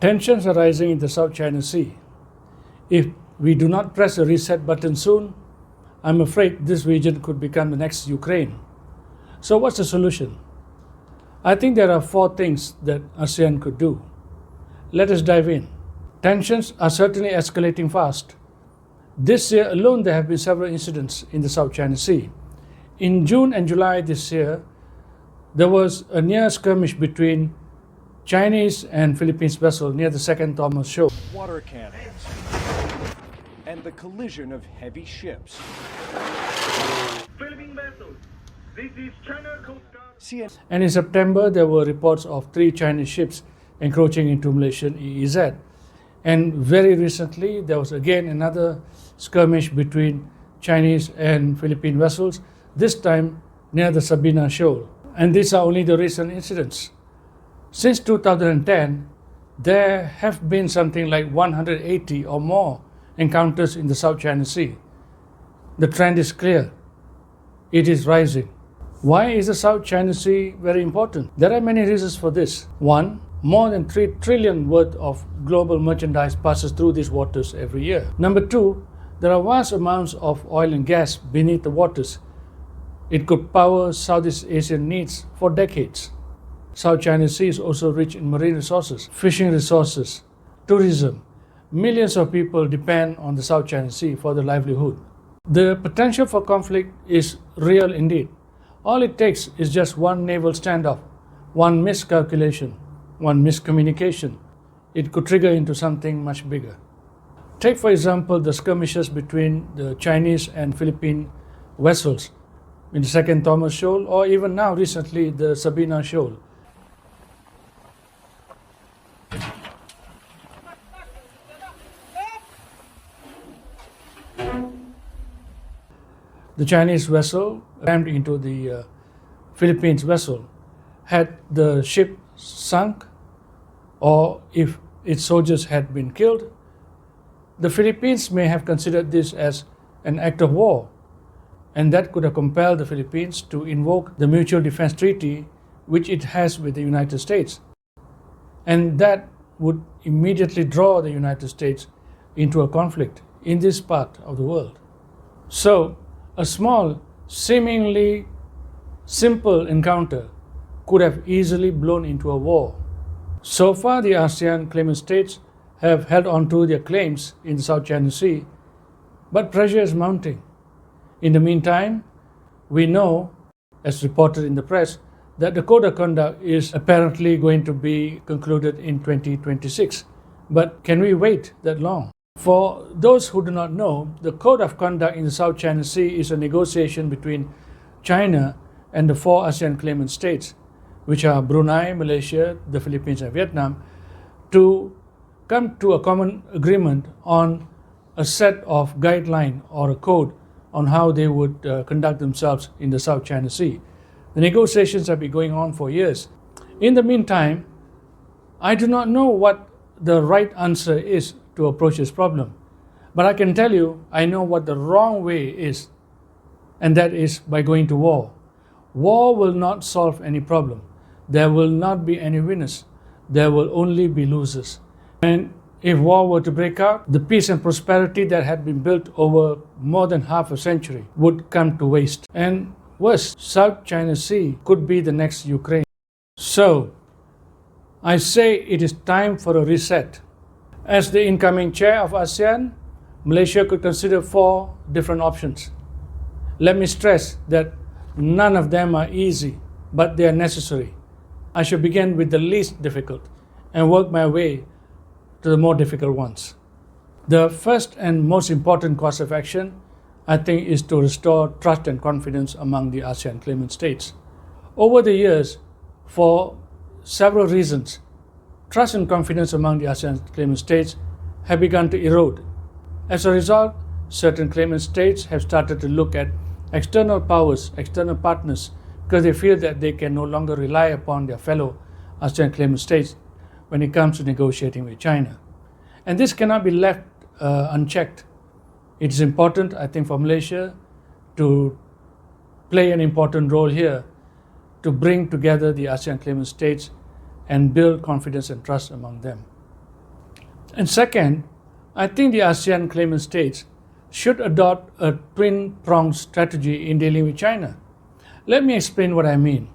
Tensions are rising in the South China Sea. If we do not press the reset button soon, I'm afraid this region could become the next Ukraine. So what's the solution? I think there are 4 things that ASEAN could do. Let us dive in. Tensions are certainly escalating fast. This year alone, there have been several incidents in the South China Sea. In June and July this year, there was a near skirmish between Chinese and Philippines vessels near the Second Thomas Shoal. Water cannons and the collision of heavy ships. Philippine vessels. This is China Coast Guard. And in September, there were reports of 3 Chinese ships encroaching into Malaysian EEZ. And very recently, there was again another skirmish between Chinese and Philippine vessels, this time near the Sabina Shoal. And these are only the recent incidents. Since 2010, there have been something like 180 or more encounters in the South China Sea. The trend is clear. It is rising. Why is the South China Sea very important? There are many reasons for this. 1, more than 3 trillion worth of global merchandise passes through these waters every year. Number 2, there are vast amounts of oil and gas beneath the waters. It could power Southeast Asian needs for decades. South China Sea is also rich in marine resources, fishing resources, tourism. Millions of people depend on the South China Sea for their livelihood. The potential for conflict is real indeed. All it takes is just one naval standoff, one miscalculation, one miscommunication. It could trigger into something much bigger. Take, for example, the skirmishes between the Chinese and Philippine vessels in the Second Thomas Shoal, or even now recently the Sabina Shoal. The Chinese vessel rammed into the Philippines vessel. Had the ship sunk, or if its soldiers had been killed, the Philippines may have considered this as an act of war, and that could have compelled the Philippines to invoke the Mutual Defense Treaty which it has with the United States. And that would immediately draw the United States into a conflict in this part of the world. So, a small, seemingly simple encounter could have easily blown into a war. So far, the ASEAN claimant states have held on to their claims in the South China Sea, but pressure is mounting. In the meantime, we know, as reported in the press, that the Code of Conduct is apparently going to be concluded in 2026. But can we wait that long? For those who do not know, the Code of Conduct in the South China Sea is a negotiation between China and the 4 ASEAN claimant states, which are Brunei, Malaysia, the Philippines and Vietnam, to come to a common agreement on a set of guidelines or a code on how they would conduct themselves in the South China Sea. The negotiations have been going on for years. In the meantime, I do not know what the right answer is to approach this problem. But I can tell you, I know what the wrong way is, and that is by going to war. War will not solve any problem. There will not be any winners. There will only be losers. And if war were to break out, the peace and prosperity that had been built over more than half a century would come to waste. And worse, South China Sea could be the next Ukraine. So, I say it is time for a reset. As the incoming chair of ASEAN, Malaysia could consider 4 different options. Let me stress that none of them are easy, but they are necessary. I should begin with the least difficult and work my way to the more difficult ones. The first and most important course of action, I think, is to restore trust and confidence among the ASEAN claimant states. Over the years, for several reasons, trust and confidence among the ASEAN claimant states have begun to erode. As a result, certain claimant states have started to look at external powers, external partners, because they feel that they can no longer rely upon their fellow ASEAN claimant states when it comes to negotiating with China. And this cannot be left unchecked. It is important, I think, for Malaysia to play an important role here to bring together the ASEAN claimant states and build confidence and trust among them. And second, I think the ASEAN claimant states should adopt a twin-pronged strategy in dealing with China. Let me explain what I mean.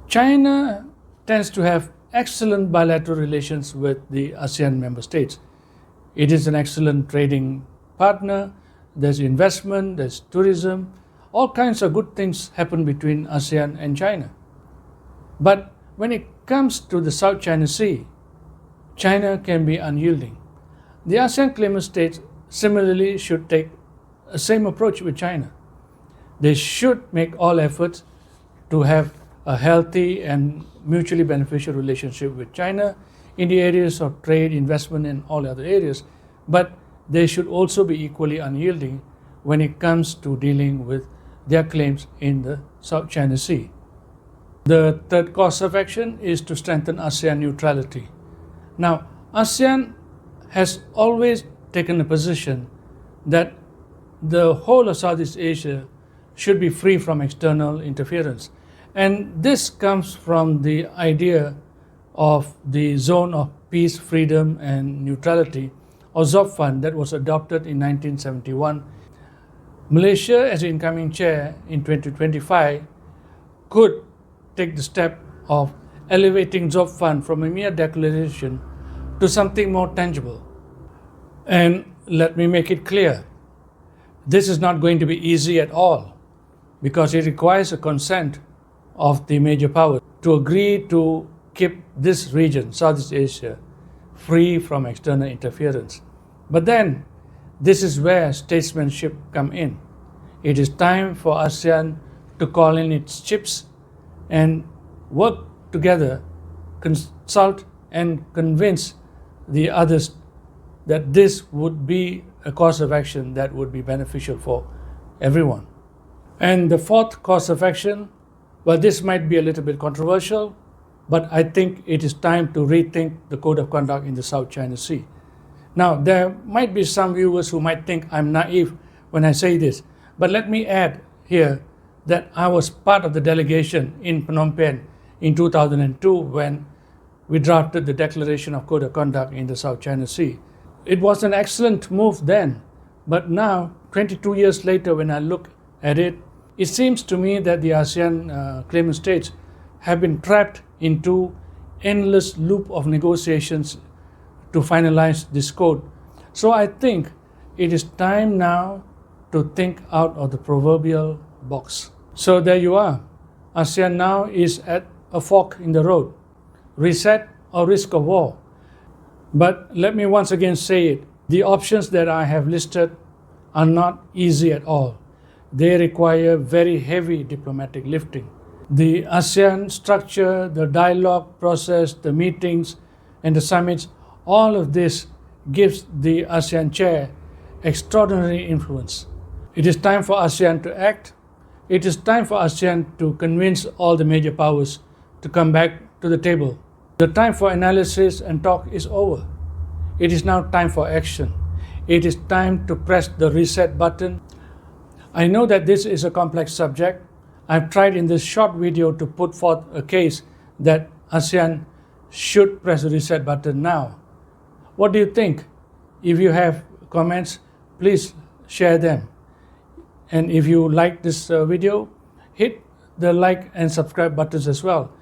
China tends to have excellent bilateral relations with the ASEAN member states. It is an excellent trading partner, there's investment, there's tourism, all kinds of good things happen between ASEAN and China. But when it comes to the South China Sea, China can be unyielding. The ASEAN claimant states similarly should take the same approach with China. They should make all efforts to have a healthy and mutually beneficial relationship with China in the areas of trade, investment, and all other areas, but they should also be equally unyielding when it comes to dealing with their claims in the South China Sea. The third course of action is to strengthen ASEAN neutrality. Now, ASEAN has always taken a position that the whole of Southeast Asia should be free from external interference. And this comes from the idea of the zone of peace, freedom, and neutrality, or Zopfan, that was adopted in 1971. Malaysia, as incoming chair in 2025, could take the step of elevating Zopfan from a mere declaration to something more tangible. And let me make it clear, this is not going to be easy at all, because it requires a consent of the major powers to agree to keep this region, Southeast Asia, free from external interference. But then, this is where statesmanship come in. It is time for ASEAN to call in its chips and work together, consult and convince the others that this would be a course of action that would be beneficial for everyone. And the fourth course of action, well, this might be a little bit controversial, but I think it is time to rethink the code of conduct in the South China Sea. Now, there might be some viewers who might think I'm naive when I say this, but let me add here that I was part of the delegation in Phnom Penh in 2002 when we drafted the Declaration of Code of Conduct in the South China Sea. It was an excellent move then, but now, 22 years later, when I look at it, it seems to me that the ASEAN claimant states have been trapped into endless loop of negotiations to finalize this code. So I think it is time now to think out of the proverbial box. So there you are. ASEAN now is at a fork in the road. Reset or risk of war. But let me once again say it, the options that I have listed are not easy at all. They require very heavy diplomatic lifting. The ASEAN structure, the dialogue process, the meetings and the summits, all of this gives the ASEAN chair extraordinary influence. It is time for ASEAN to act. It is time for ASEAN to convince all the major powers to come back to the table. The time for analysis and talk is over. It is now time for action. It is time to press the reset button. I know that this is a complex subject. I've tried in this short video to put forth a case that ASEAN should press the reset button now. What do you think? If you have comments, please share them. And if you like this video, hit the like and subscribe buttons as well.